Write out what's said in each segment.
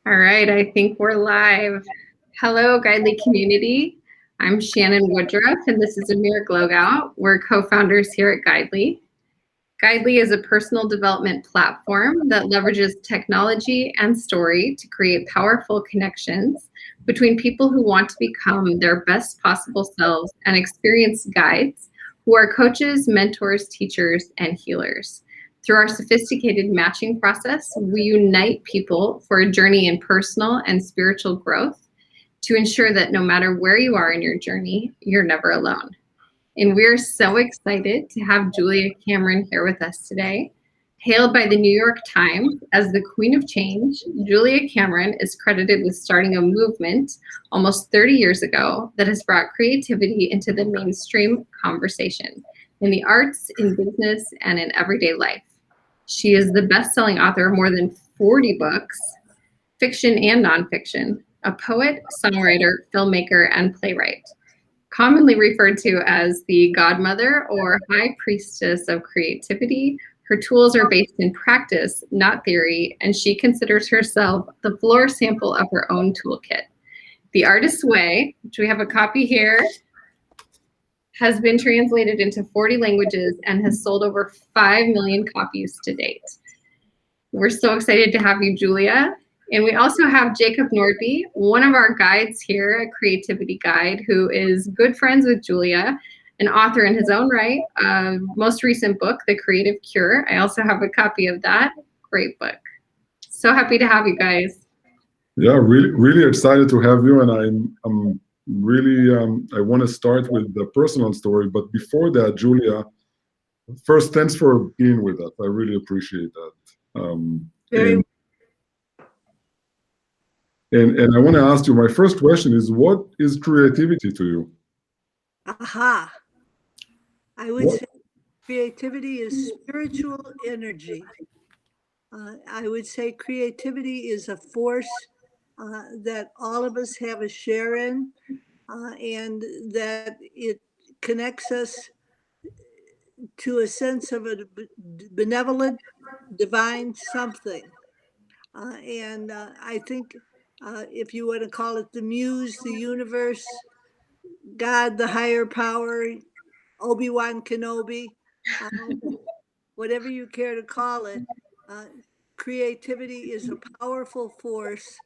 All right, I think we're live. Hello, Guidely community. I'm Shannon Woodruff, and this is Amir Glogout. We're co-founders here at Guidely. Guidely is a personal development platform that leverages technology and story to create powerful connections between people who want to become their best possible selves and experienced guides who are coaches, mentors, teachers, and healers. Through our sophisticated matching process, we unite people for a journey in personal and spiritual growth to ensure that no matter where you are in your journey, you're never alone. And we're so excited to have Julia Cameron here with us today. Hailed by the New York Times as the Queen of Change, Julia Cameron is credited with starting a movement almost 30 years ago that has brought creativity into the mainstream conversation in the arts, in business, and in everyday life. She is the best-selling author of more than 40 books, fiction and nonfiction, a poet, songwriter, filmmaker, and playwright. Commonly referred to as the godmother or high priestess of creativity, her tools are based in practice, not theory, and she considers herself the floor sample of her own toolkit. The Artist's Way, which we have a copy here, has been translated into 40 languages and has sold over 5 million copies to date. We're so excited to have you, Julia. And we also have Jacob Nordby, one of our guides here, a creativity guide, who is good friends with Julia, an author in his own right. Most recent book, The Creative Cure. I also have a copy of that. Great book. So happy to have you guys. Yeah, really excited to have you. And I'm really, I want to start with the personal story. But before that, Julia, first, thanks for being with us. I really appreciate that. And I want to ask you, my first question is, what is creativity to you? Aha. I would say creativity is spiritual energy. I would say creativity is a force that all of us have a share in, and that it connects us to a sense of a benevolent, divine something. And I think if you want to call it the muse, the universe, God, the higher power, Obi-Wan Kenobi, whatever you care to call it, creativity is a powerful force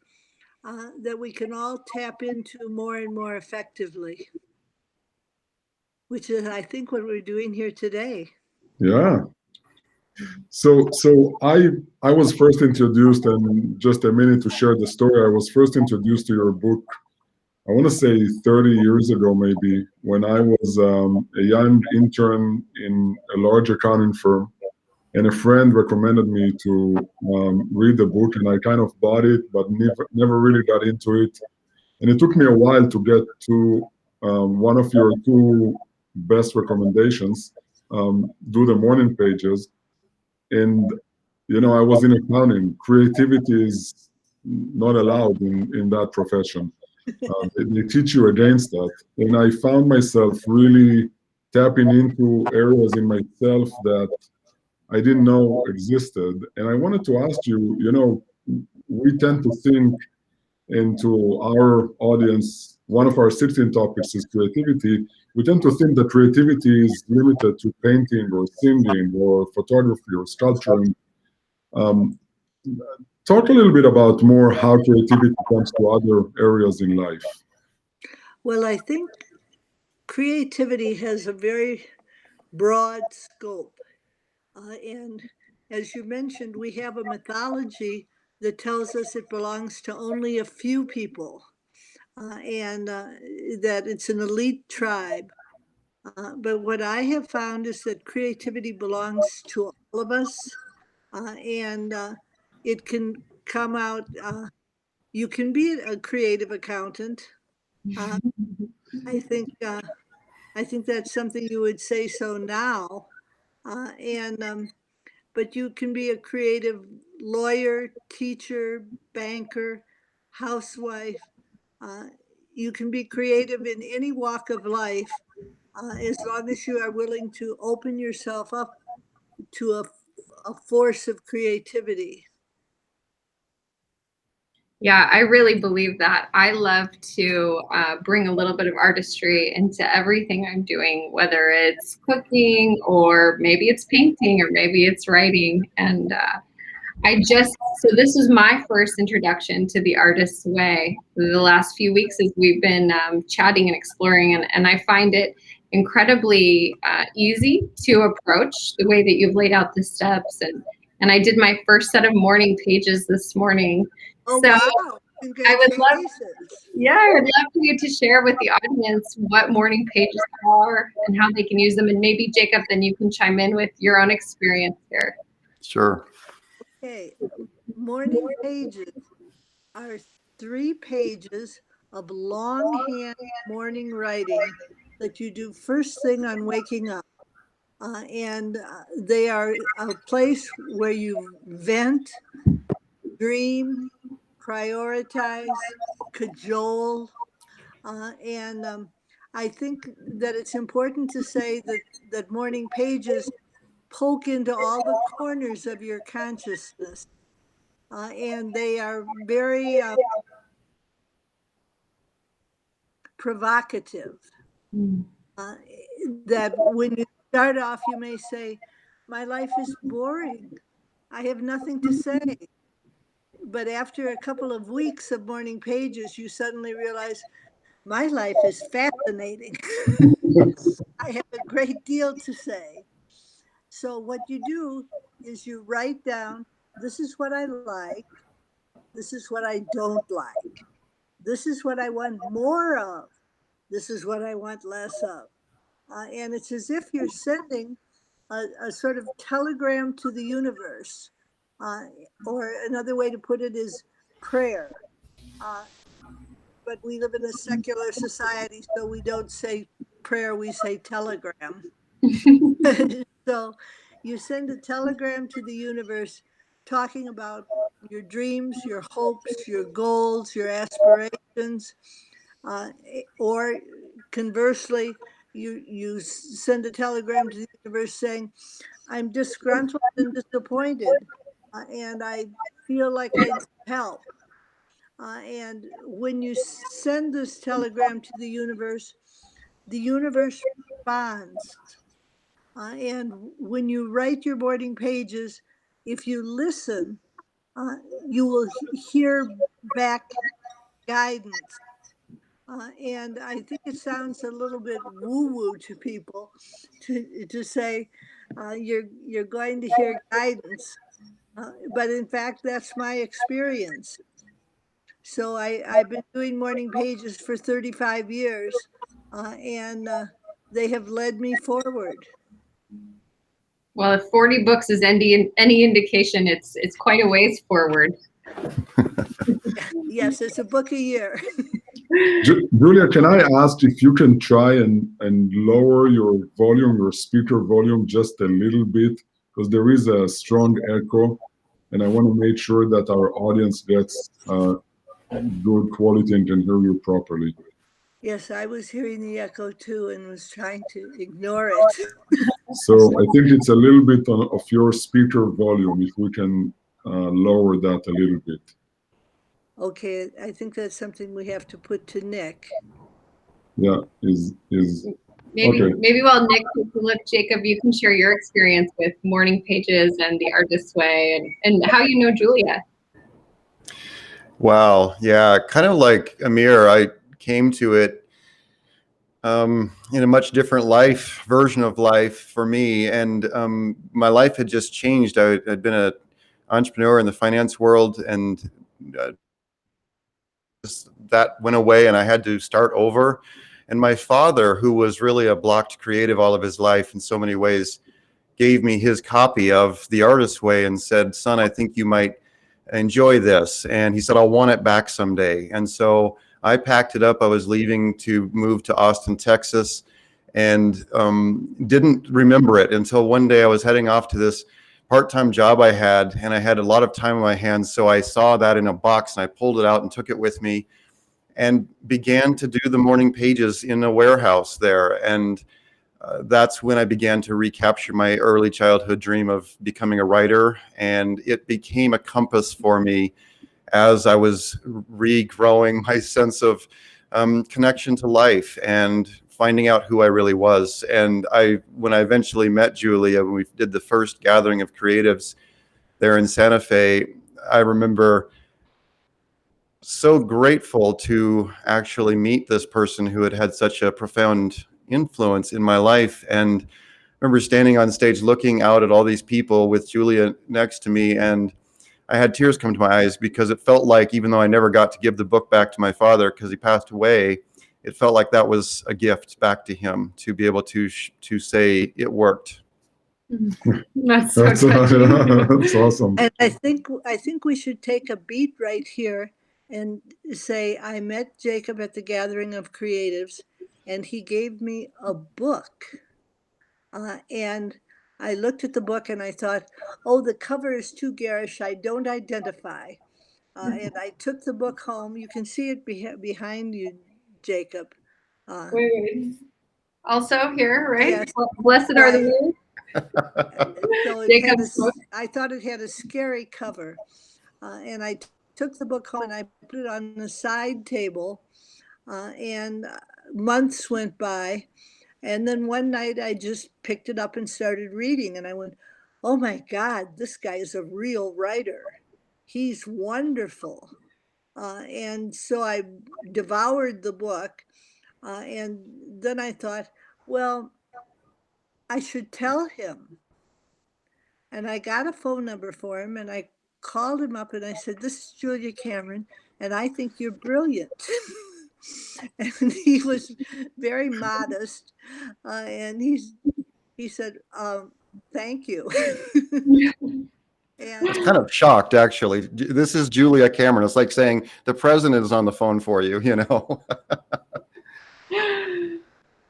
that we can all tap into more and more effectively, which is, I think, what we're doing here today. Yeah. So I was first introduced, and just a minute to share the story. I was first introduced to your book, I want to say 30 years ago, maybe, when I was a young intern in a large accounting firm, and a friend recommended me to read the book, and I kind of bought it, but never really got into it. And it took me a while to get to one of your two best recommendations, Do the Morning Pages. And I was in accounting. Creativity is not allowed in that profession. They teach you against that. And I found myself really tapping into areas in myself that I didn't know existed. And I wanted to ask you, we tend to think into our audience, one of our 16 topics is creativity. We tend to think that creativity is limited to painting or singing or photography or sculpturing. Talk a little bit about more how creativity comes to other areas in life. Well, I think creativity has a very broad scope. And as you mentioned, we have a mythology that tells us it belongs to only a few people, and that it's an elite tribe. But what I have found is that creativity belongs to all of us, and it can come out. You can be a creative accountant. I think that's something you would say so now, and but you can be a creative lawyer, teacher, banker, housewife. You can be creative in any walk of life, as long as you are willing to open yourself up to a force of creativity. Yeah, I really believe that. I love to bring a little bit of artistry into everything I'm doing, whether it's cooking or maybe it's painting or maybe it's writing. And so this was my first introduction to the artist's way the last few weeks as we've been chatting and exploring. And I find it incredibly easy to approach the way that you've laid out the steps. And I did my first set of morning pages this morning. Oh, So wow. I would love, Congratulations. yeah, I would love for you to share with the audience what morning pages are and how they can use them. And maybe Jacob, then you can chime in with your own experience here. Sure. Okay. Morning pages are 3 pages of longhand morning writing that you do first thing on waking up. And they are a place where you vent, dream, prioritize, cajole. And I think that it's important to say that morning pages poke into all the corners of your consciousness. And they are very provocative. That when you start off, you may say, my life is boring. I have nothing to say. But after a couple of weeks of morning pages, you suddenly realize my life is fascinating. I have a great deal to say. So what you do is you write down, this is what I like. This is what I don't like. This is what I want more of. This is what I want less of. And it's as if you're sending a sort of telegram to the universe. Or another way to put it is prayer. But we live in a secular society, so we don't say prayer, we say telegram. So you send a telegram to the universe talking about your dreams, your hopes, your goals, your aspirations, or conversely, you send a telegram to the universe saying, I'm disgruntled and disappointed, and I feel like I need help. And when you send this telegram to the universe responds. And when you write your morning pages, if you listen, you will hear back guidance. And I think it sounds a little bit woo-woo to people to say you're going to hear guidance. But in fact, that's my experience. So I've been doing morning pages for 35 years, and they have led me forward. Well, if 40 books is any indication, it's quite a ways forward. Yes, it's a book a year. Julia, can I ask if you can try and lower your volume, your speaker volume just a little bit, because there is a strong echo, and I want to make sure that our audience gets good quality and can hear you properly. Yes, I was hearing the echo too and was trying to ignore it. So I think it's a little bit of your speaker volume, if we can lower that a little bit. Okay, I think that's something we have to put to Nick. Yeah, Maybe okay. maybe while Nick takes a look, Jacob, you can share your experience with morning pages and the artist's way and how you know Julia. Wow. Yeah. Kind of like Amir, I came to it in a much different version of life for me. And my life had just changed. I'd been an entrepreneur in the finance world, and that went away and I had to start over. And my father, who was really a blocked creative all of his life in so many ways, gave me his copy of The Artist's Way and said, son, I think you might enjoy this. And he said, I'll want it back someday. And so I packed it up. I was leaving to move to Austin, Texas, and didn't remember it until one day I was heading off to this part-time job I had, and I had a lot of time on my hands. So I saw that in a box and I pulled it out and took it with me and began to do the morning pages in a warehouse there. And that's when I began to recapture my early childhood dream of becoming a writer. And it became a compass for me as I was regrowing my sense of connection to life and finding out who I really was. And when I eventually met Julia, when we did the first gathering of creatives there in Santa Fe, I remember so grateful to actually meet this person who had had such a profound influence in my life. And I remember standing on stage looking out at all these people with Julia next to me, and I had tears come to my eyes because it felt like, even though I never got to give the book back to my father because he passed away, it felt like that was a gift back to him to be able to say it worked. That's so touching. That's awesome. And I think we should take a beat right here and say, I met Jacob at the Gathering of Creatives, and he gave me a book. And I looked at the book and I thought, oh, the cover is too garish. I don't identify. And I took the book home. You can see it behind you, Jacob. Wait. Also here, right? Yes. Blessed are the weak. So I thought it had a scary cover. And I took the book home and I put it on the side table. And months went by. And then one night I just picked it up and started reading. And I went, oh my God, this guy is a real writer. He's wonderful. And so I devoured the book. And then I thought, well, I should tell him. And I got a phone number for him and I called him up and I said, this is Julia Cameron, and I think you're brilliant. And he was very modest. And he said, thank you. I was kind of shocked, actually. This is Julia Cameron. It's like saying the president is on the phone for you, you know?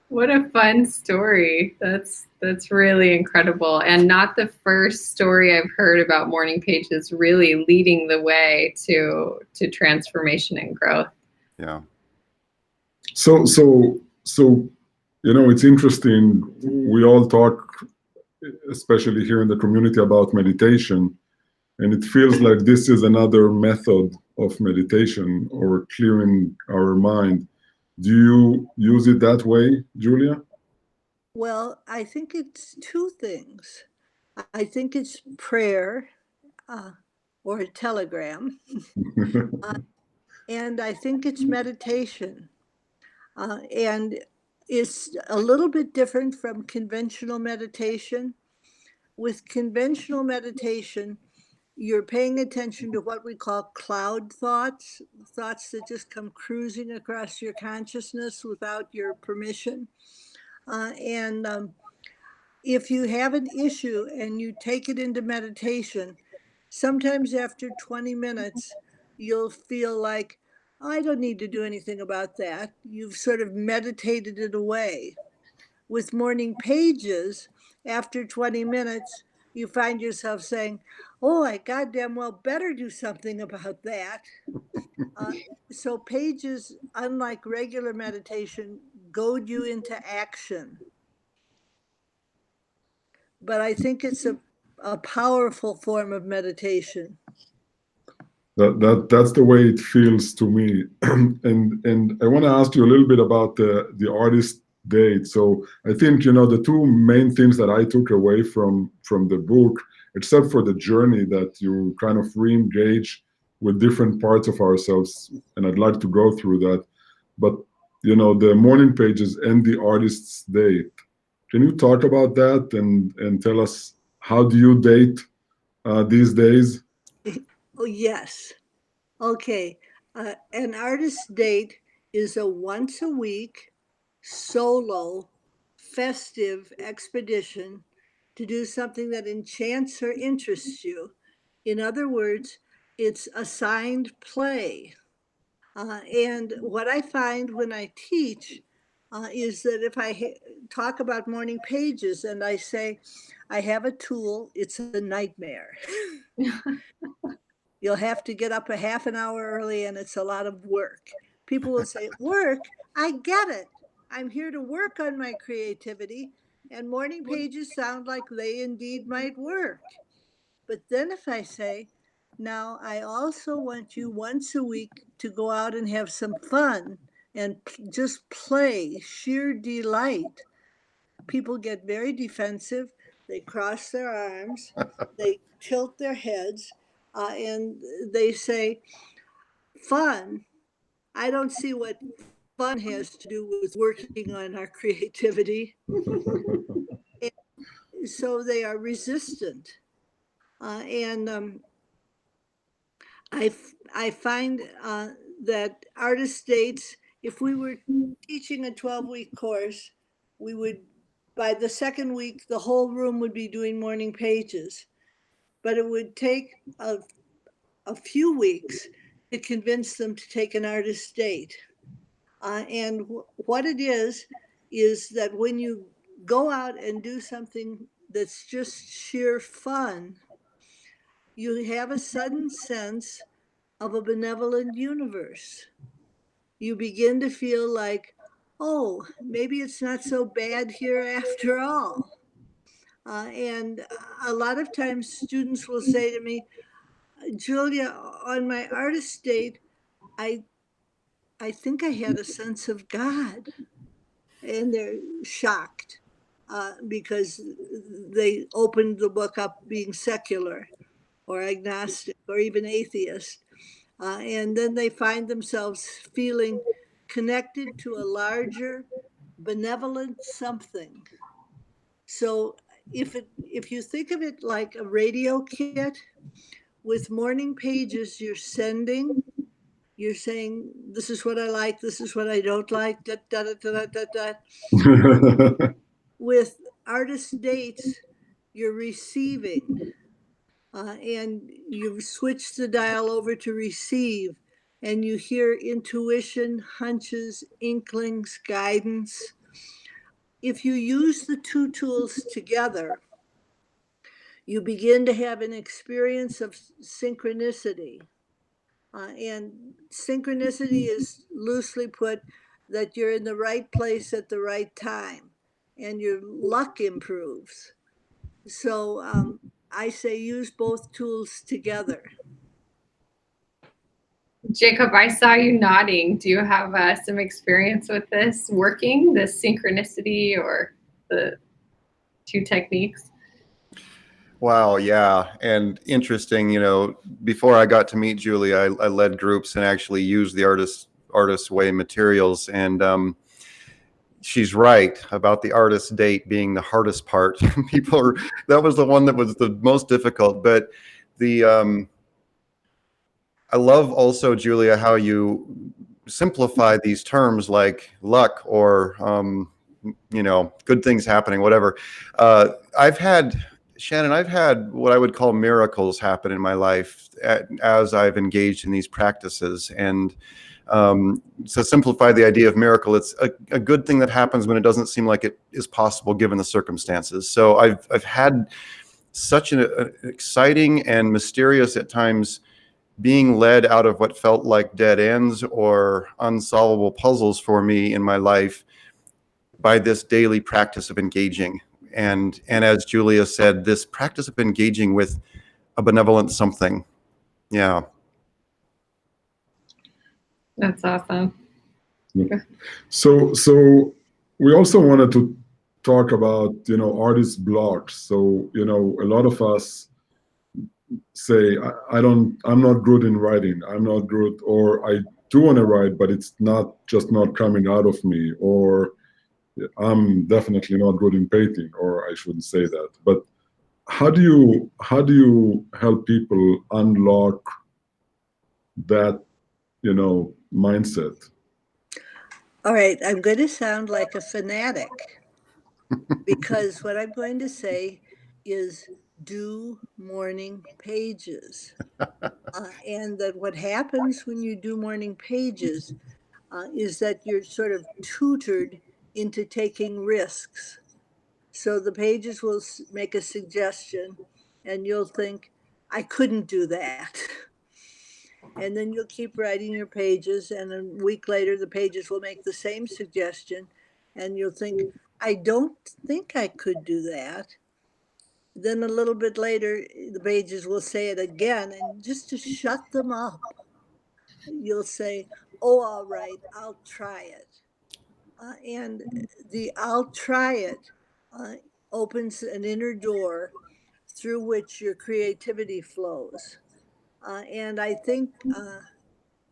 What a fun story. That's really incredible. And not the first story I've heard about morning pages really leading the way to transformation and growth. Yeah. So, you know, it's interesting. We all talk, especially here in the community, about meditation. And it feels like this is another method of meditation or clearing our mind. Do you use it that way, Julia? Well, I think it's two things. I think it's prayer or a telegram. And I think it's meditation. And it's a little bit different from conventional meditation. With conventional meditation, you're paying attention to what we call cloud thoughts, thoughts that just come cruising across your consciousness without your permission. And if you have an issue and you take it into meditation, sometimes after 20 minutes, you'll feel like, I don't need to do anything about that. You've sort of meditated it away. With morning pages, after 20 minutes, you find yourself saying, oh, I goddamn well better do something about that. So pages, unlike regular meditation, goad you into action. But I think it's a powerful form of meditation. That's the way it feels to me. And I want to ask you a little bit about the artist date. So I think, you know, the two main things that I took away from the book, except for the journey that you kind of re-engage with different parts of ourselves, and I'd like to go through that. But, you know, the morning pages and the artist's date. Can you talk about that and tell us, how do you date these days? Oh, yes. Okay. An artist's date is a once a week solo festive expedition to do something that enchants or interests you. In other words, it's assigned play. And what I find when I teach is that if I talk about morning pages and I say, I have a tool, it's a nightmare. You'll have to get up a half an hour early and it's a lot of work. People will say, work? I get it. I'm here to work on my creativity, and morning pages sound like they indeed might work. But then if I say, Now, I also want you once a week to go out and have some fun and just play, sheer delight. People get very defensive. They cross their arms, they tilt their heads, and they say, fun. I don't see what fun has to do with working on our creativity. And so they are resistant. And I find that artist dates, if we were teaching a 12-week course, we would, by the second week, the whole room would be doing morning pages. But it would take a few weeks to convince them to take an artist date. And what it is that when you go out and do something that's just sheer fun, you have a sudden sense of a benevolent universe. You begin to feel like, oh, maybe it's not so bad here after all. And a lot of times students will say to me, Julia, on my artist date, I think I had a sense of God. And they're shocked because they opened the book up being secular or agnostic or even atheist. And then they find themselves feeling connected to a larger, benevolent something. So if you think of it like a radio kit, with morning pages, you're saying, this is what I like, this is what I don't like, da, da, da, da, da, da. With artist dates, you're receiving. And you switch the dial over to receive, and you hear intuition, hunches, inklings, guidance. If you use the two tools together, you begin to have an experience of synchronicity. And synchronicity is loosely put that you're in the right place at the right time and your luck improves. So I say use both tools together. Jacob, I saw you nodding. Do you have some experience with this working, this synchronicity or the two techniques? Wow, yeah. And interesting, before I got to meet Julia, I led groups and actually used the artist way materials. And she's right about the artist date being the hardest part. That was the one that was the most difficult. But I love also, Julia, how you simplify these terms like luck or, good things happening, whatever. Shannon, I've had what I would call miracles happen in my life as I've engaged in these practices. And to simplify the idea of miracle, it's a good thing that happens when it doesn't seem like it is possible given the circumstances. So I've had such an exciting and mysterious at times being led out of what felt like dead ends or unsolvable puzzles for me in my life by this daily practice of engaging. And as Julia said, this practice of engaging with a benevolent something. Yeah. That's awesome. So we also wanted to talk about, artist blocks. So, a lot of us say, I'm not good in writing. I'm not good, or I do want to write, but it's just not coming out of me, or I'm definitely not good in painting, or I shouldn't say that. But how do you help people unlock that, mindset? All right, I'm going to sound like a fanatic because what I'm going to say is do morning pages. And that what happens when you do morning pages is that you're sort of tutored into taking risks. So the pages will make a suggestion and you'll think, I couldn't do that. And then you'll keep writing your pages, and a week later, the pages will make the same suggestion, and you'll think, I don't think I could do that. then a little bit later, the pages will say it again. And just to shut them up, you'll say, oh, all right, I'll try it. And the I'll try it opens an inner door through which your creativity flows. And I think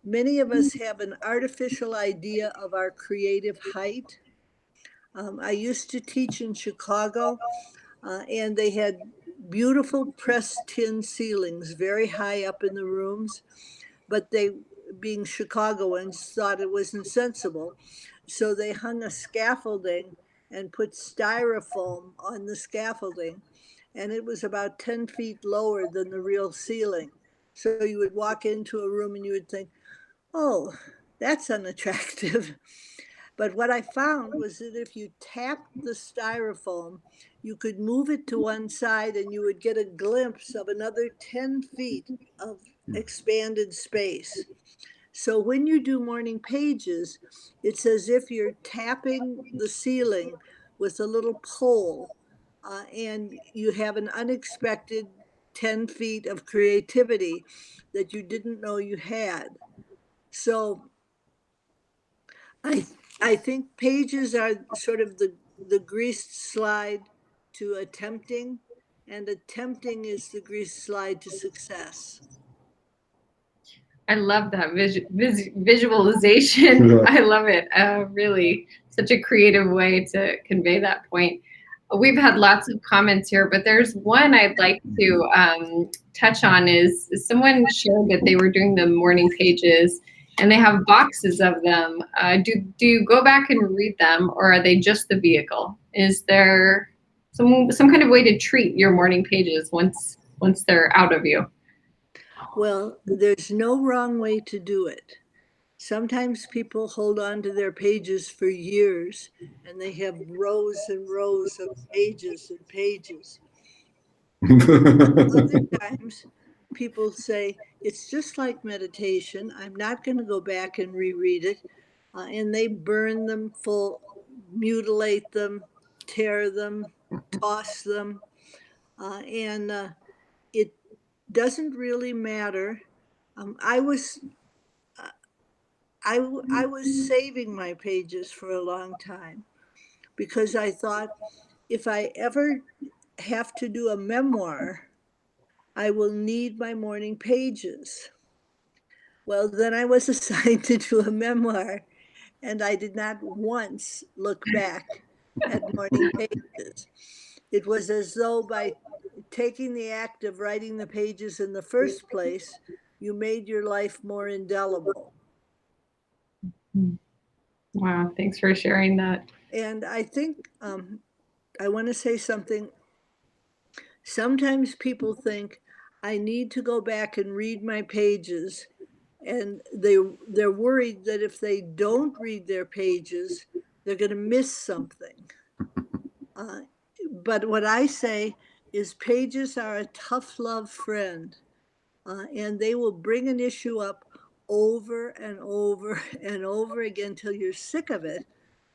many of us have an artificial idea of our creative height. I used to teach in Chicago, and they had beautiful pressed tin ceilings very high up in the rooms, but they, being Chicagoans, thought it was insensible. So they hung a scaffolding and put styrofoam on the scaffolding, and it was about 10 feet lower than the real ceiling. So you would walk into a room and you would think, oh, that's unattractive. But what I found was that if you tapped the styrofoam, you could move it to one side and you would get a glimpse of another 10 feet of expanded space. So when you do morning pages, it's as if you're tapping the ceiling with a little pole, and you have an unexpected 10 feet of creativity that you didn't know you had. So I think pages are sort of the greased slide to attempting, and attempting is the greased slide to success. I love that visualization. Yeah. I love it. Really, such a creative way to convey that point. We've had lots of comments here, but there's one I'd like to touch on. Is someone shared that they were doing the morning pages and they have boxes of them. Do you go back and read them, or are they just the vehicle? Is there some kind of way to treat your morning pages once they're out of you? Well, there's no wrong way to do it. Sometimes people hold on to their pages for years and they have rows and rows of pages and pages. Other times people say, it's just like meditation. I'm not going to go back and reread it. And they burn them full, mutilate them, tear them, toss them. And it doesn't really matter. I was saving my pages for a long time because I thought if I ever have to do a memoir, I will need my morning pages. Well, then I was assigned to do a memoir, and I did not once look back at morning pages. It was as though by taking the act of writing the pages in the first place, you made your life more indelible. Wow, thanks for sharing that. And I think I want to say something. Sometimes people think I need to go back and read my pages, and they're worried that if they don't read their pages, they're going to miss something. But what I say is pages are a tough love friend, and they will bring an issue up over and over and over again till you're sick of it,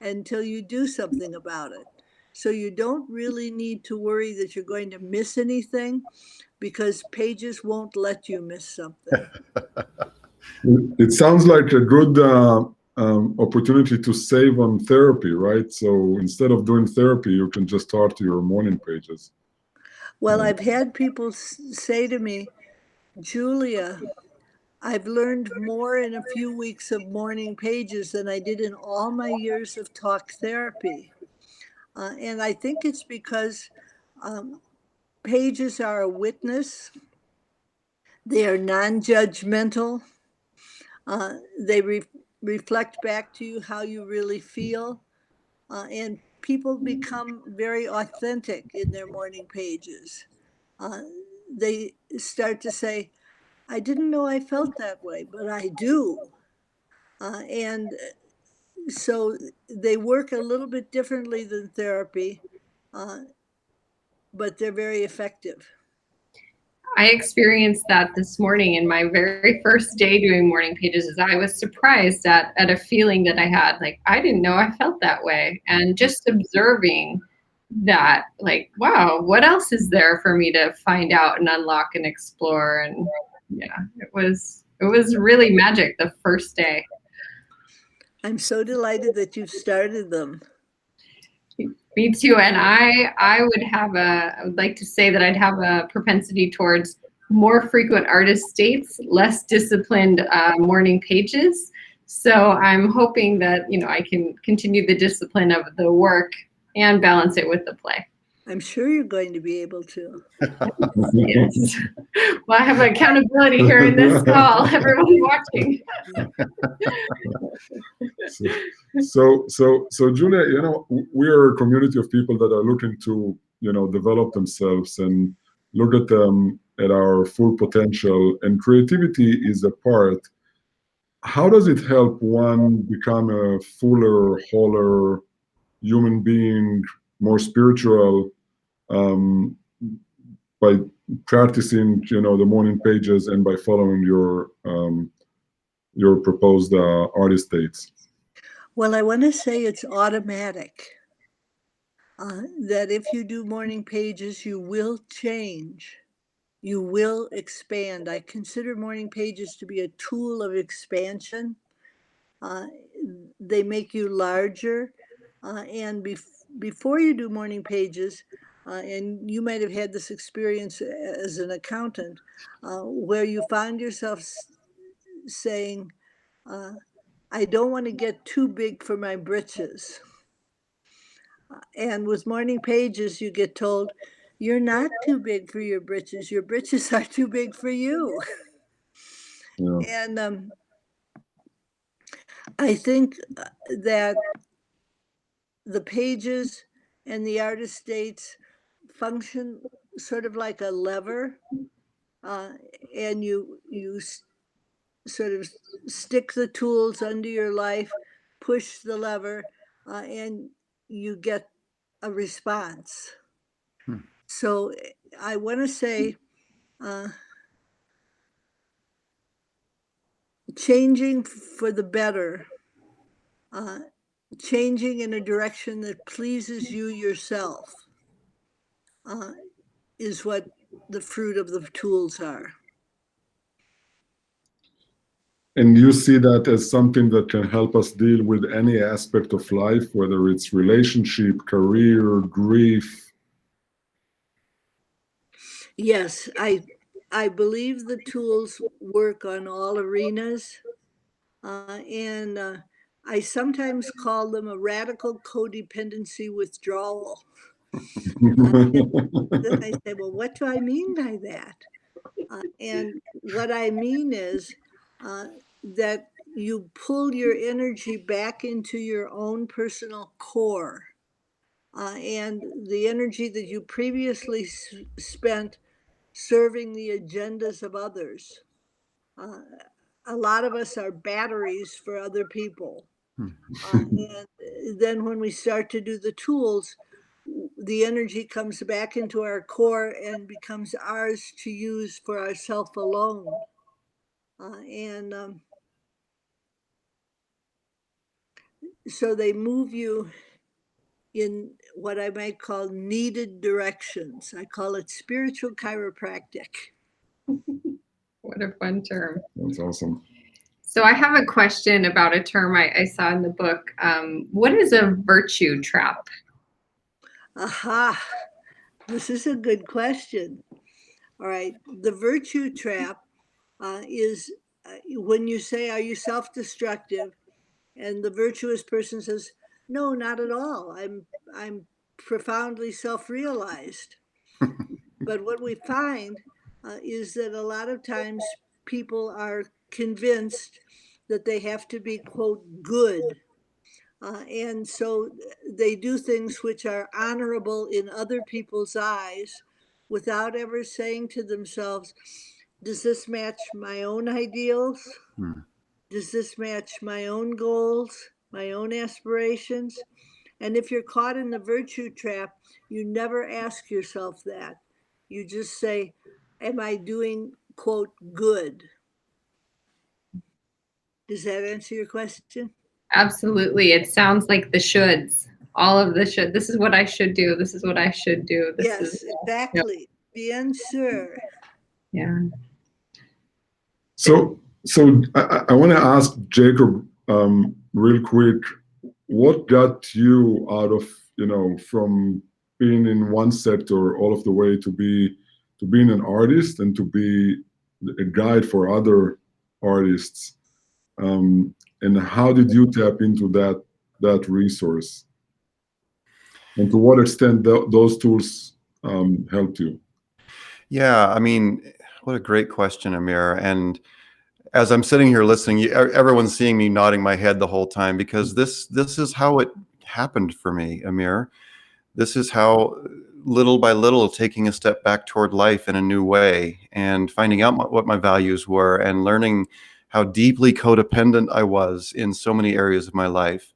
until you do something about it. So you don't really need to worry that you're going to miss anything, because pages won't let you miss something. It sounds like a good opportunity to save on therapy, right? So instead of doing therapy, you can just start your morning pages. Well, I've had people say to me, Julia, I've learned more in a few weeks of morning pages than I did in all my years of talk therapy. And I think it's because pages are a witness. They are non-judgmental. They reflect back to you how you really feel. And people become very authentic in their morning pages. They start to say, I didn't know I felt that way, but I do. And so they work a little bit differently than therapy, but they're very effective. I experienced that this morning in my very first day doing morning pages. Is I was surprised at a feeling that I had, like I didn't know I felt that way, and just observing that, like, wow, what else is there for me to find out and unlock and explore? And yeah, it was really magic the first day. I'm so delighted that you've started them. Me too. And I would like to say that I'd have a propensity towards more frequent artist dates, less disciplined morning pages. So I'm hoping that, I can continue the discipline of the work and balance it with the play. I'm sure you're going to be able to. Yes. Well, I have accountability here in this call. Everyone watching. So Julia, we are a community of people that are looking to, develop themselves and look at our full potential, and creativity is a part. How does it help one become a fuller, wholer human being, more spiritual, by practicing, the morning pages and by following your proposed artist dates? Well, I want to say it's automatic. That if you do morning pages, you will change. You will expand. I consider morning pages to be a tool of expansion. They make you larger. And before you do morning pages, and you might have had this experience as an accountant, where you found yourself saying, I don't want to get too big for my britches. And with morning pages, you get told, you're not too big for your britches. Your britches are too big for you. Yeah. And I think that the pages and the artist dates function sort of like a lever, and you sort of stick the tools under your life, push the lever, and you get a response. So I want to say, changing for the better, changing in a direction that pleases you yourself, is what the fruit of the tools are. And you see that as something that can help us deal with any aspect of life, whether it's relationship, career, grief? Yes, I believe the tools work on all arenas, and I sometimes call them a radical codependency withdrawal. Then I say, well, what do I mean by that? And what I mean is that you pull your energy back into your own personal core, and the energy that you previously spent serving the agendas of others. A lot of us are batteries for other people. And then when we start to do the tools, the energy comes back into our core and becomes ours to use for ourselves alone. And so they move you in what I might call needed directions. I call it spiritual chiropractic. What a fun term. That's awesome. So I have a question about a term I saw in the book. What is a virtue trap? Aha, this is a good question. All right, the virtue trap is when you say, are you self-destructive? And the virtuous person says, no, not at all. I'm profoundly self-realized. But what we find is that a lot of times people are convinced that they have to be, quote, good. And so they do things which are honorable in other people's eyes without ever saying to themselves, does this match my own ideals? Does this match my own goals, my own aspirations? And if you're caught in the virtue trap, you never ask yourself that. You just say, am I doing, quote, good? Does that answer your question? Absolutely. It sounds like the shoulds. all of the should. This is what I should do. This is what I should do. This Yes, is exactly. Bien sûr. yeah. So I want to ask Jacob real quick, what got you out of, from being in one sector all of the way to being an artist and to be a guide for other artists? And how did you tap into that resource? And to what extent those tools helped you? Yeah, I mean, what a great question, Amir. And as I'm sitting here listening, everyone's seeing me nodding my head the whole time, because this is how it happened for me, Amir. This is how, little by little, taking a step back toward life in a new way and finding out what my values were and learning how deeply codependent I was in so many areas of my life.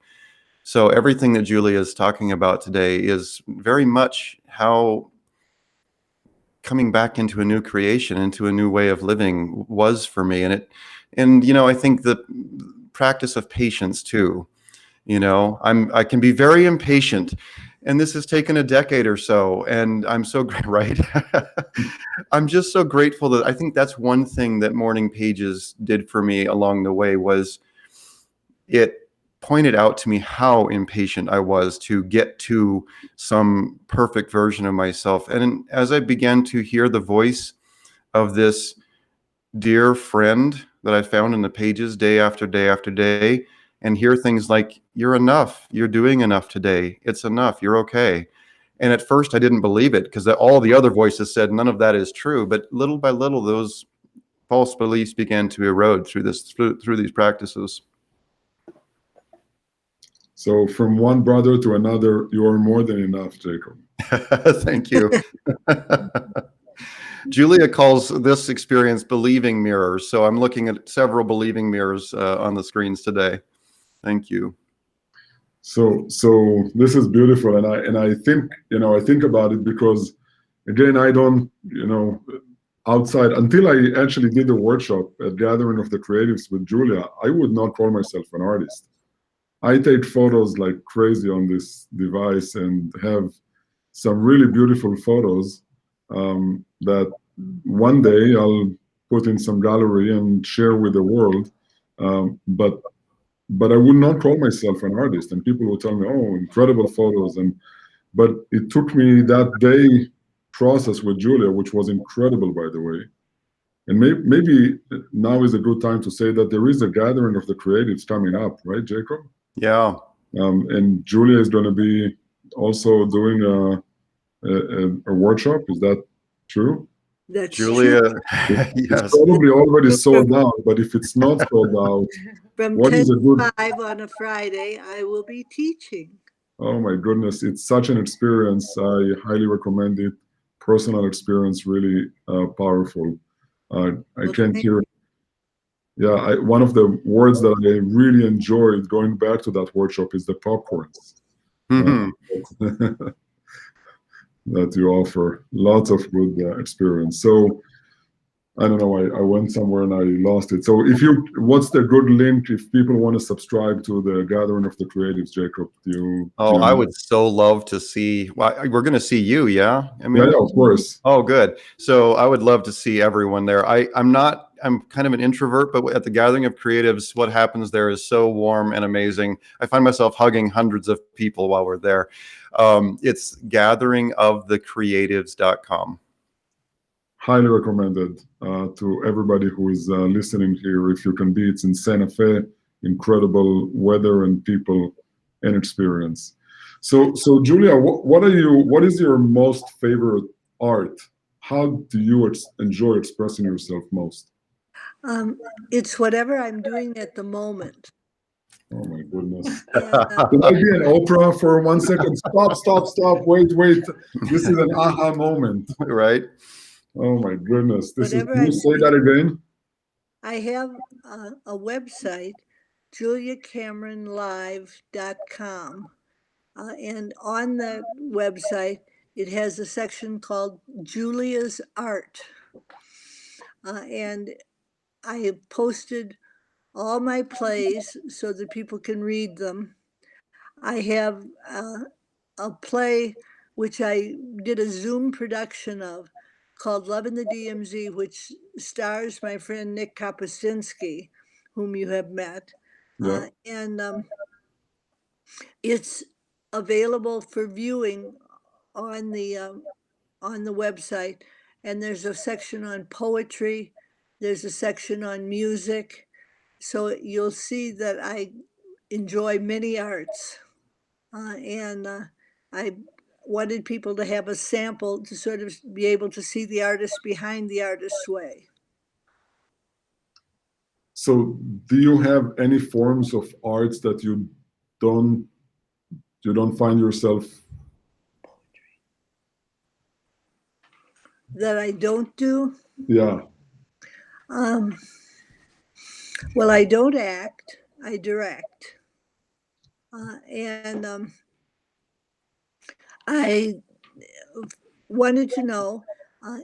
So everything that Julia is talking about today is very much how coming back into a new creation, into a new way of living was for me. And I think the practice of patience too. I can be very impatient, and this has taken a decade or so, and I'm so right. I'm just so grateful that I think that's one thing that Morning Pages did for me along the way, was it pointed out to me how impatient I was to get to some perfect version of myself. And as I began to hear the voice of this dear friend that I found in the pages day after day after day, and hear things like, "You're enough, you're doing enough today, it's enough, you're okay." And at first I didn't believe it, because all the other voices said none of that is true. But little by little, those false beliefs began to erode through these practices. So from one brother to another, you are more than enough, Jacob. Thank you. Julia calls this experience believing mirrors. So I'm looking at several believing mirrors on the screens today. Thank you. So this is beautiful, and I think I think about it because, again, I don't outside, until I actually did the workshop at Gathering of the Creatives with Julia, I would not call myself an artist. I take photos like crazy on this device and have some really beautiful photos that one day I'll put in some gallery and share with the world. But I would not call myself an artist, and people will tell me, "Oh, incredible photos!" But it took me that day process with Julia, which was incredible, by the way. And maybe now is a good time to say that there is a Gathering of the Creatives coming up, right, Jacob? Yeah. And Julia is going to be also doing a workshop. Is that true? That's Julia, true. yes. It's probably already sold out, but if it's not sold out, From what 10 is a good? to 5 on a Friday, I will be teaching. Oh my goodness, it's such an experience. I highly recommend it. Personal experience, really powerful. I can't hear. Yeah, one of the words that I really enjoyed going back to that workshop is the popcorns. That you offer. Lots of good experience. So I don't know, I went somewhere and I lost it. So what's the good link if people want to subscribe to the Gathering of the Creatives, Jacob? I would so love to see, we're going to see you, yeah? Yeah, of course. Oh, good. So I would love to see everyone there. I'm kind of an introvert, but at the Gathering of Creatives, what happens there is so warm and amazing. I find myself hugging hundreds of people while we're there. It's gatheringofthecreatives.com. Highly recommended to everybody who is listening here. If you can be, it's in Santa Fe. Incredible weather and people and experience. So Julia, what is your most favorite art? How do you enjoy expressing yourself most? It's whatever I'm doing at the moment. Oh my goodness. Can I be an Oprah for 1 second? Stop. Wait. This is an aha moment. Right? Oh my goodness. Can Whatever you say that again? I have a website, juliacameronlive.com. And on the website, it has a section called Julia's Art. And I have posted all my plays so that people can read them. I have a play which I did a Zoom production of called Love in the DMZ, which stars my friend Nick Kapuscinski, whom you have met. Yeah. And it's available for viewing on the website. And there's a section on poetry. There's a section on music. So you'll see that I enjoy many arts. And I wanted people to have a sample to sort of be able to see the artist behind the artist's way. So do you have any forms of arts that you don't find yourself? That I don't do? Yeah. Well, I don't act, I direct. And I wanted to know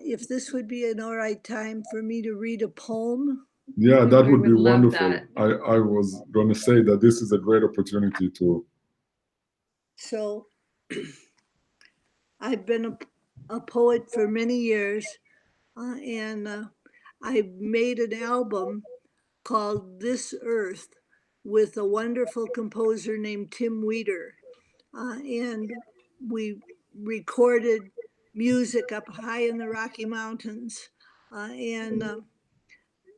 if this would be an all right time for me to read a poem. Yeah, that We would be would love wonderful. that. I was going to say that this is a great opportunity to. So I've been a poet for many years, and I made an album called This Earth with a wonderful composer named Tim Weeder. And we recorded music up high in the Rocky Mountains. And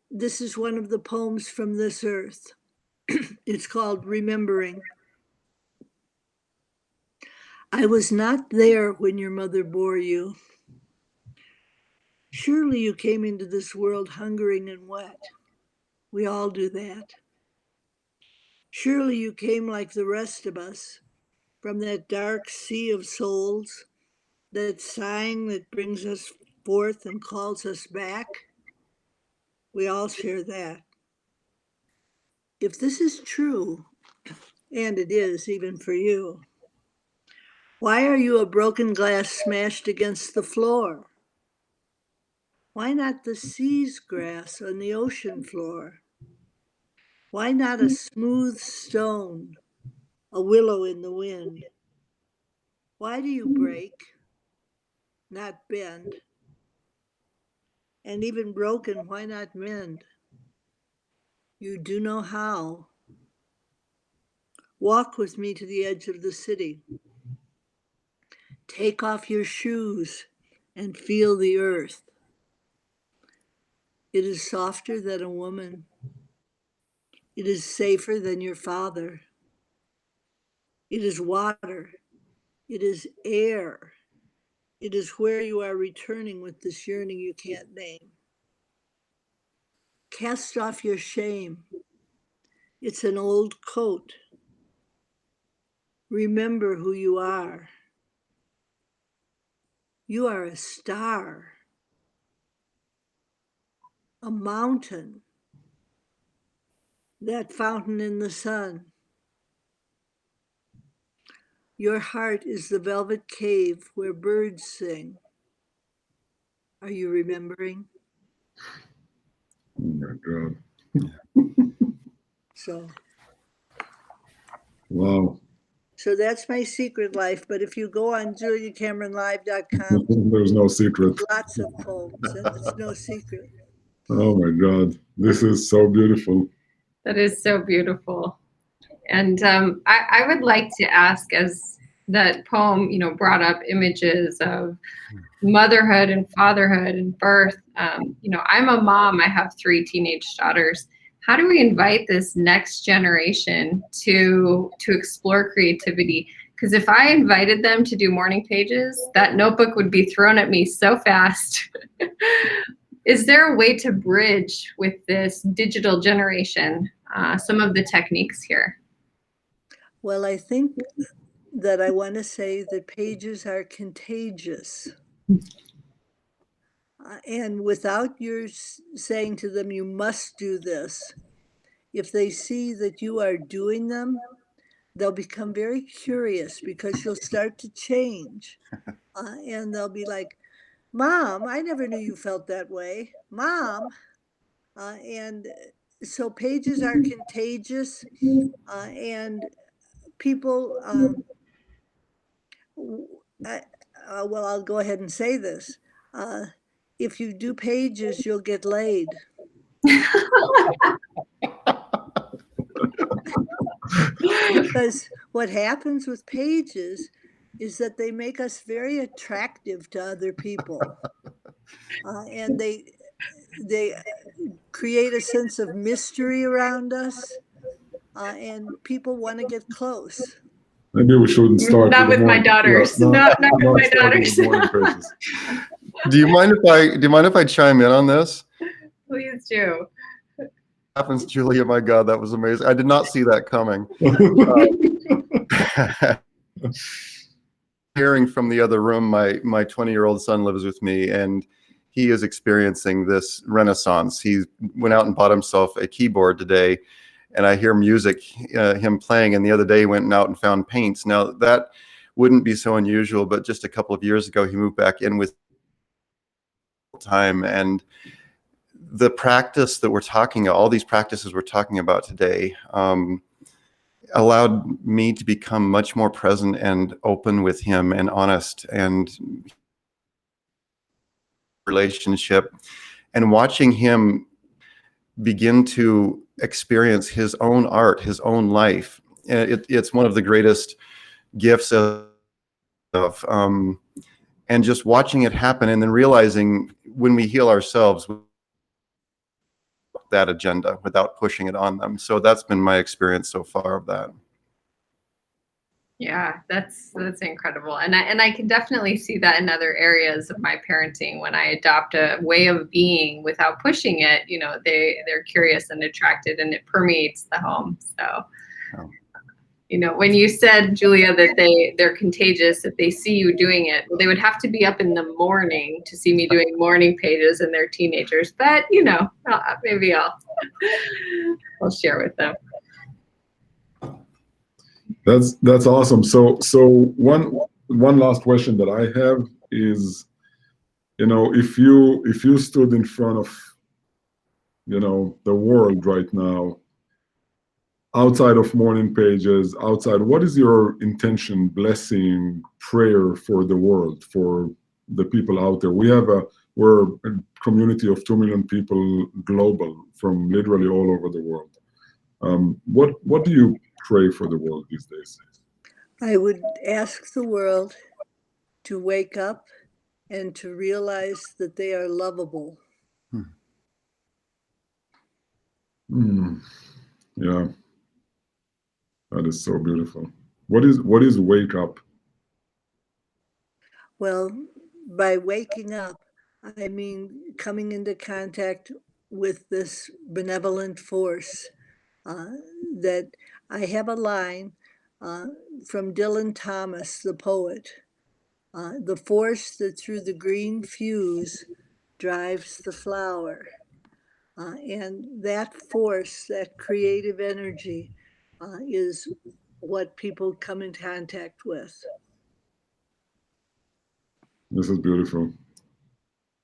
this is one of the poems from This Earth. It's called Remembering. I was not there when your mother bore you. Surely you came into this world hungering and wet. We all do that. Surely you came like the rest of us from that dark sea of souls, that sighing that brings us forth and calls us back. We all share that. If this is true, and it is even for you, why are you a broken glass smashed against the floor? Why not the sea's grass on the ocean floor? Why not a smooth stone, a willow in the wind? Why do you break, not bend? And even broken, why not mend? You do know how. Walk with me to the edge of the city. Take off your shoes and feel the earth. It is softer than a woman. It is safer than your father. It is water. It is air. It is where you are returning with this yearning you can't name. Cast off your shame. It's an old coat. Remember who you are. You are a star, a mountain, that fountain in the sun. Your heart is the velvet cave where birds sing. Are you remembering? Oh my God. So Wow. that's my secret life. But if you go on juliacameronlive.com, There's no secret. lots of poems, and it's no secret. Oh my God. This is so beautiful. That is so beautiful. And I would like to ask, as that poem, brought up images of motherhood and fatherhood and birth. I'm a mom. I have 3 teenage daughters. How do we invite this next generation to explore creativity? Because if I invited them to do morning pages, that notebook would be thrown at me so fast. Is there a way to bridge with this digital generation some of the techniques here? Well, I think that I want to say that pages are contagious. And without your saying to them, you must do this, if they see that you are doing them, they'll become very curious because you'll start to change. And they'll be like, Mom, I never knew you felt that way. Mom. And so pages are contagious, and people, well, I'll go ahead and say this. If you do pages, you'll get laid. Because what happens with pages is that they make us very attractive to other people. And they create a sense of mystery around us, and people want to get close. Maybe we shouldn't start. Not with my daughters. Not with my daughters. Do you mind if I chime in on this? Please do. Happens, Julia. My God, that was amazing. I did not see that coming. Hearing from the other room, my 20-year-old son lives with me, and he is experiencing this renaissance. He went out and bought himself a keyboard today, and I hear music, him playing, and the other day he went out and found paints. Now, that wouldn't be so unusual, but just a couple of years ago, he moved back in with time, and the practice that we're talking about, all these practices we're talking about today, allowed me to become much more present and open with him and honest and relationship, and watching him begin to experience his own art, his own life. It's one of the greatest gifts of and just watching it happen, and then realizing when we heal ourselves that agenda without pushing it on them. So that's been my experience so far of that. Yeah, that's incredible. And I can definitely see that in other areas of my parenting. When I adopt a way of being without pushing it, they're curious and attracted, and it permeates the home. So, when you said, Julia, that they're contagious, if they see you doing it, well, they would have to be up in the morning to see me doing morning pages, and they're teenagers. But, maybe I'll share with them. That's awesome. So one last question that I have is, if you stood in front of, the world right now, outside of morning pages, what is your intention, blessing, prayer for the world, for the people out there? We're a community of 2 million people global, from literally all over the world. What do you pray for the world these days? I would ask the world to wake up and to realize that they are lovable. Yeah, that is so beautiful. What is wake up? Well, by waking up, I mean coming into contact with this benevolent force. That I have a line from Dylan Thomas, the poet. The force that through the green fuse drives the flower. And that force, that creative energy, is what people come in contact with. This is beautiful.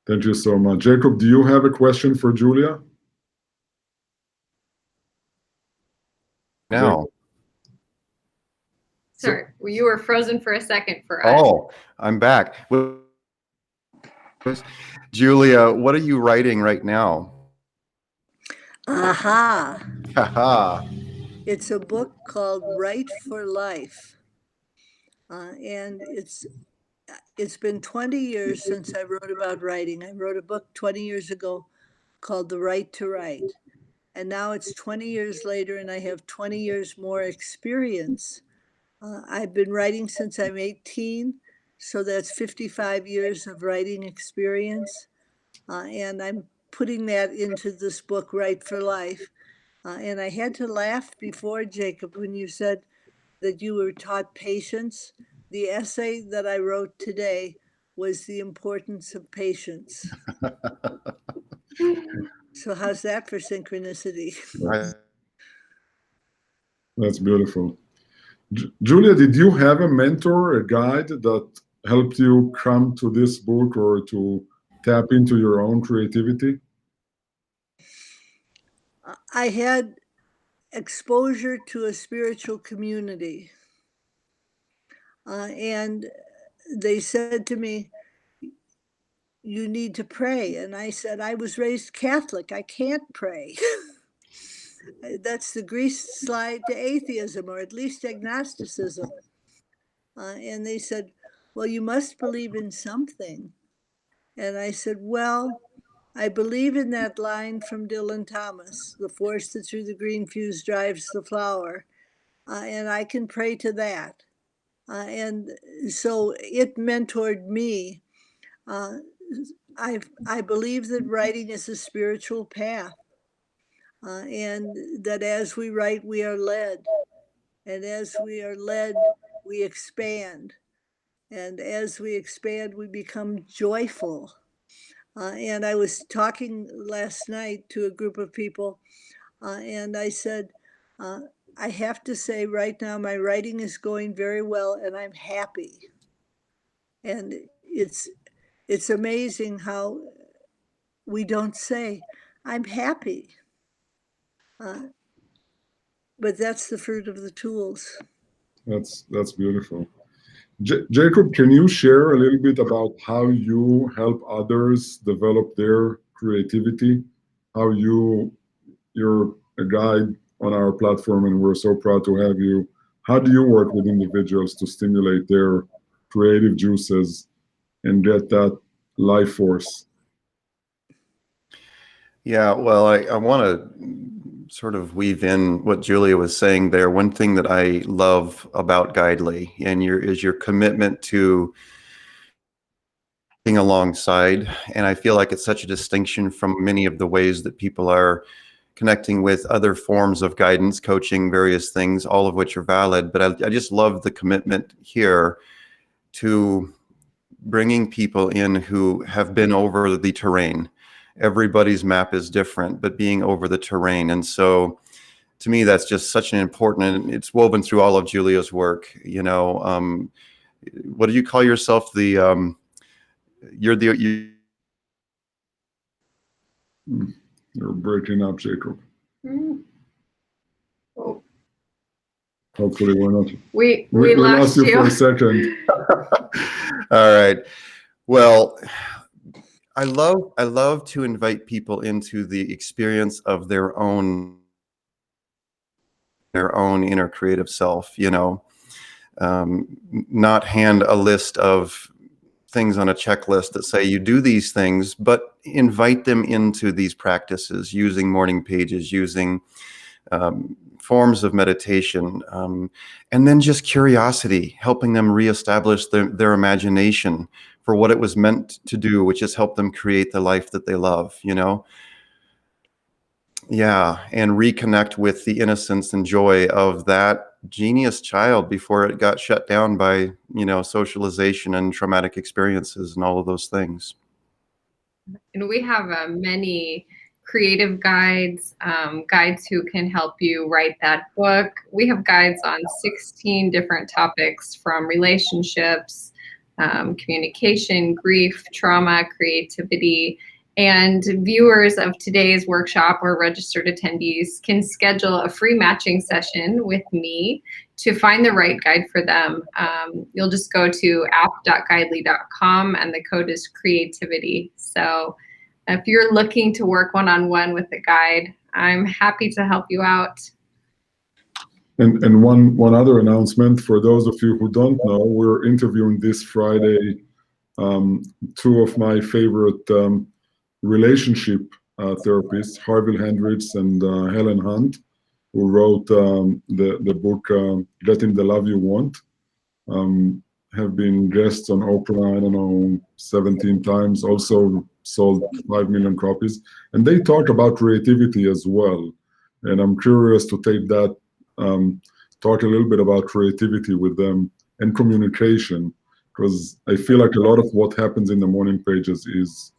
Thank you so much. Jacob, do you have a question for Julia? Now. Sorry, you were frozen for a second for us. Oh, I'm back. Julia, what are you writing right now? Aha! Haha. It's a book called Right for Life. And it's been 20 years since I wrote about writing. I wrote a book 20 years ago called The Right to Write. And now it's 20 years later, and I have 20 years more experience. I've been writing since I'm 18, so that's 55 years of writing experience. And I'm putting that into this book, Right for Life. And I had to laugh before, Jacob, when you said that you were taught patience. The essay that I wrote today was the importance of patience. So how's that for synchronicity? That's beautiful. Julia, did you have a mentor, a guide that helped you come to this book or to tap into your own creativity? I had exposure to a spiritual community. And they said to me, you need to pray. And I said, I was raised Catholic. I can't pray. That's the grease slide to atheism, or at least agnosticism. And they said, well, you must believe in something. And I said, well, I believe in that line from Dylan Thomas, the force that through the green fuse drives the flower. And I can pray to that. And so it mentored me. I believe that writing is a spiritual path, and that as we write, we are led. And as we are led, we expand. And as we expand, we become joyful. And I was talking last night to a group of people, and I said, I have to say right now, my writing is going very well, and I'm happy. And it's amazing how we don't say, I'm happy. But that's the fruit of the tools. That's beautiful. Jacob, can you share a little bit about how you help others develop their creativity? How you're a guide on our platform, and we're so proud to have you. How do you work with individuals to stimulate their creative juices and get that life force? Yeah, well, I want to sort of weave in what Julia was saying there. One thing that I love about Guidely is your commitment to being alongside. And I feel like it's such a distinction from many of the ways that people are connecting with other forms of guidance, coaching, various things, all of which are valid. But I just love the commitment here to bringing people in who have been over the terrain. Everybody's map is different, but being over the terrain. And so to me, that's just such an important, and it's woven through all of Julia's work. You know, what do you call yourself? You're breaking up, Jacob. Oh. Hopefully we're not. We lost you for a second. All right. Well, I love to invite people into the experience of their own inner creative self, you know, not hand a list of things on a checklist that say you do these things, but invite them into these practices using morning pages, using forms of meditation, and then just curiosity, helping them reestablish their imagination for what it was meant to do, which is help them create the life that they love, you know? Yeah, and reconnect with the innocence and joy of that genius child before it got shut down by, you know, socialization and traumatic experiences and all of those things. And we have many creative guides, guides who can help you write that book. We have guides on 16 different topics, from relationships, communication, grief, trauma, creativity. And viewers of today's workshop or registered attendees can schedule a free matching session with me to find the right guide for them. You'll just go to app.guidely.com and the code is creativity. So if you're looking to work one-on-one with a guide, I'm happy to help you out. And one other announcement for those of you who don't know, we're interviewing this Friday two of my favorite relationship therapists, Harville Hendricks and Helen Hunt, who wrote the book Getting the Love You Want. Have been guests on Oprah, I don't know, 17 times, also sold 5 million copies. And they talk about creativity as well. And I'm curious to take that, talk a little bit about creativity with them and communication, because I feel like a lot of what happens in the morning pages is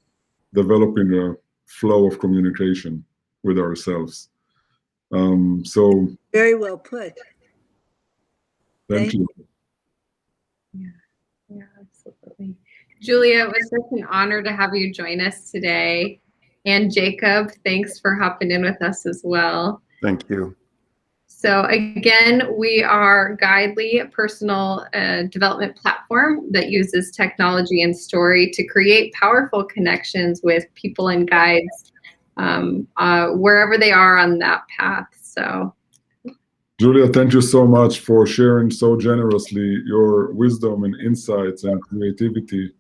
developing a flow of communication with ourselves. So very well put. Thank you. Yeah, absolutely. Julia, it was such an honor to have you join us today. And Jacob, thanks for hopping in with us as well. Thank you. So again, we are Guidely, a personal development platform that uses technology and story to create powerful connections with people and guides wherever they are on that path. So, Julia, thank you so much for sharing so generously your wisdom and insights and creativity.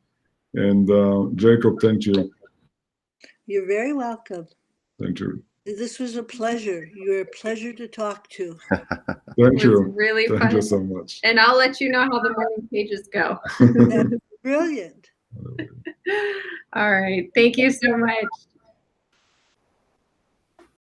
And Jacob, thank you. You're very welcome. Thank you. This was a pleasure. You're a pleasure to talk to. Thank it you. was really Thank fun. you so much. And I'll let you know how the morning pages go. That's brilliant. All right. Thank you so much.